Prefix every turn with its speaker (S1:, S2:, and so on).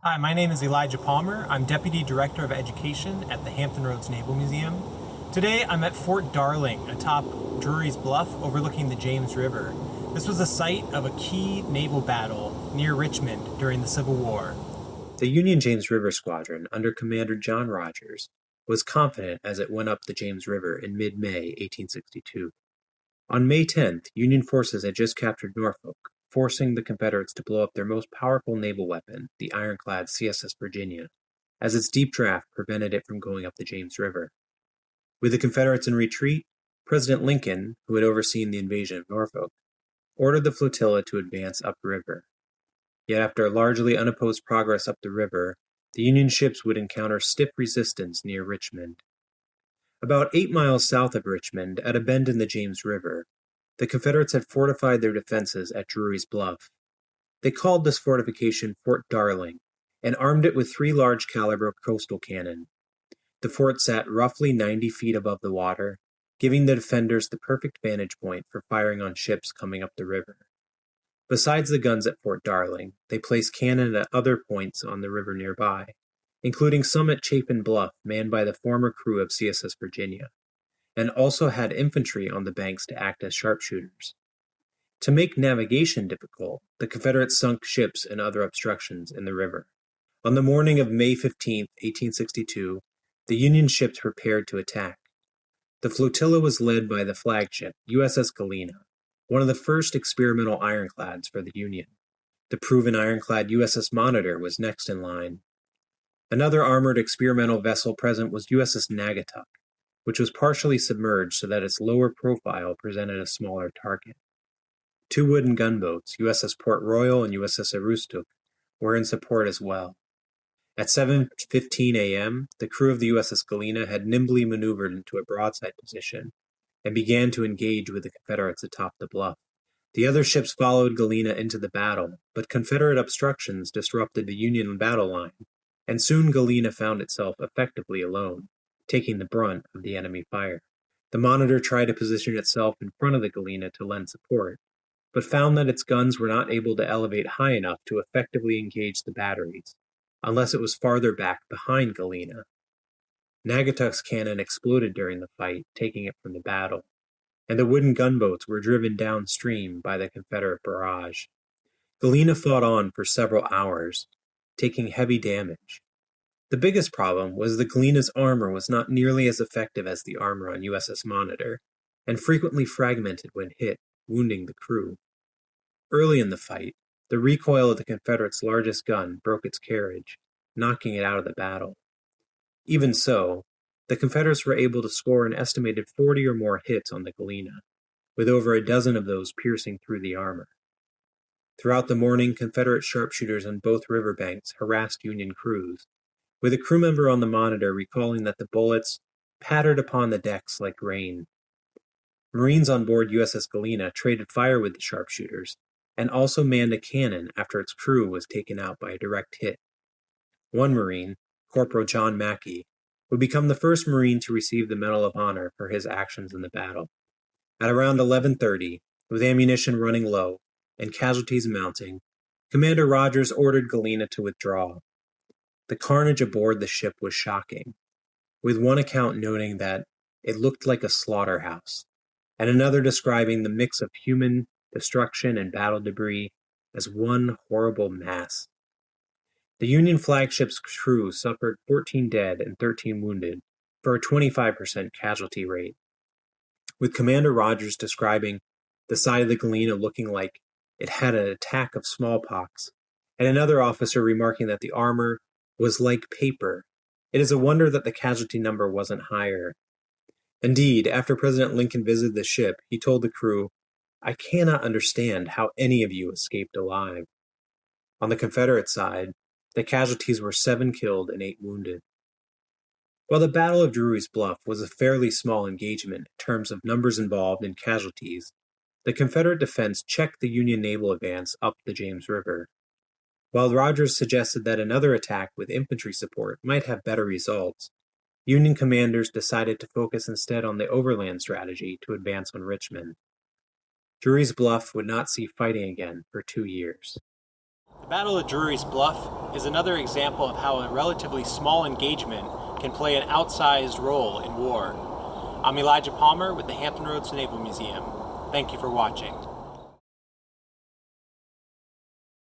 S1: Hi, my name is Elijah Palmer. I'm Deputy Director of Education at the Hampton Roads Naval Museum. Today I'm at Fort Darling atop Drewry's Bluff overlooking the James River. This was the site of a key naval battle near Richmond during the Civil War.
S2: The Union James River Squadron, under Commander John Rogers, was confident as it went up the James River in mid-May 1862. On May 10th, Union forces had just captured Norfolk, forcing the Confederates to blow up their most powerful naval weapon, the ironclad CSS Virginia, as its deep draft prevented it from going up the James River. With the Confederates in retreat, President Lincoln, who had overseen the invasion of Norfolk, ordered the flotilla to advance upriver. Yet after largely unopposed progress up the river, the Union ships would encounter stiff resistance near Richmond. About 8 miles south of Richmond, at a bend in the James River, the Confederates had fortified their defenses at Drewry's Bluff. They called this fortification Fort Darling, and armed it with 3 large-caliber coastal cannon. The fort sat roughly 90 feet above the water, giving the defenders the perfect vantage point for firing on ships coming up the river. Besides the guns at Fort Darling, they placed cannon at other points on the river nearby, including some at Chapin Bluff manned by the former crew of CSS Virginia, and also had infantry on the banks to act as sharpshooters. To make navigation difficult, the Confederates sunk ships and other obstructions in the river. On the morning of May 15, 1862, the Union ships prepared to attack. The flotilla was led by the flagship, USS Galena, one of the first experimental ironclads for the Union. The proven ironclad USS Monitor was next in line. Another armored experimental vessel present was USS Naugatuck, which was partially submerged so that its lower profile presented a smaller target. 2 wooden gunboats, USS Port Royal and USS Aroostook, were in support as well. At 7:15 a.m., the crew of the USS Galena had nimbly maneuvered into a broadside position and began to engage with the Confederates atop the bluff. The other ships followed Galena into the battle, but Confederate obstructions disrupted the Union battle line, and soon Galena found itself effectively alone, taking the brunt of the enemy fire. The Monitor tried to position itself in front of the Galena to lend support, but found that its guns were not able to elevate high enough to effectively engage the batteries, unless it was farther back behind Galena. Naugatuck's cannon exploded during the fight, taking it from the battle, and the wooden gunboats were driven downstream by the Confederate barrage. Galena fought on for several hours, taking heavy damage. The biggest problem was the Galena's armor was not nearly as effective as the armor on USS Monitor, and frequently fragmented when hit, wounding the crew. Early in the fight, the recoil of the Confederates' largest gun broke its carriage, knocking it out of the battle. Even so, the Confederates were able to score an estimated 40 or more hits on the Galena, with over a dozen of those piercing through the armor. Throughout the morning, Confederate sharpshooters on both riverbanks harassed Union crews, with a crew member on the Monitor recalling that the bullets pattered upon the decks like rain. Marines on board USS Galena traded fire with the sharpshooters, and also manned a cannon after its crew was taken out by a direct hit. One Marine, Corporal John Mackey, would become the first Marine to receive the Medal of Honor for his actions in the battle. At around 11:30, with ammunition running low and casualties mounting, Commander Rogers ordered Galena to withdraw. The carnage aboard the ship was shocking, with one account noting that it looked like a slaughterhouse, and another describing the mix of human destruction and battle debris as one horrible mass. The Union flagship's crew suffered 14 dead and 13 wounded, for a 25% casualty rate, with Commander Rogers describing the side of the Galena looking like it had an attack of smallpox, and another officer remarking that the armor was like paper. It is a wonder that the casualty number wasn't higher. Indeed, after President Lincoln visited the ship, he told the crew, "I cannot understand how any of you escaped alive." On the Confederate side, the casualties were 7 killed and 8 wounded. While the Battle of Drewry's Bluff was a fairly small engagement in terms of numbers involved and casualties, the Confederate defense checked the Union naval advance up the James River. While Rogers suggested that another attack with infantry support might have better results, Union commanders decided to focus instead on the overland strategy to advance on Richmond. Drewry's Bluff would not see fighting again for 2 years.
S1: The Battle of Drewry's Bluff is another example of how a relatively small engagement can play an outsized role in war. I'm Elijah Palmer with the Hampton Roads Naval Museum. Thank you for watching.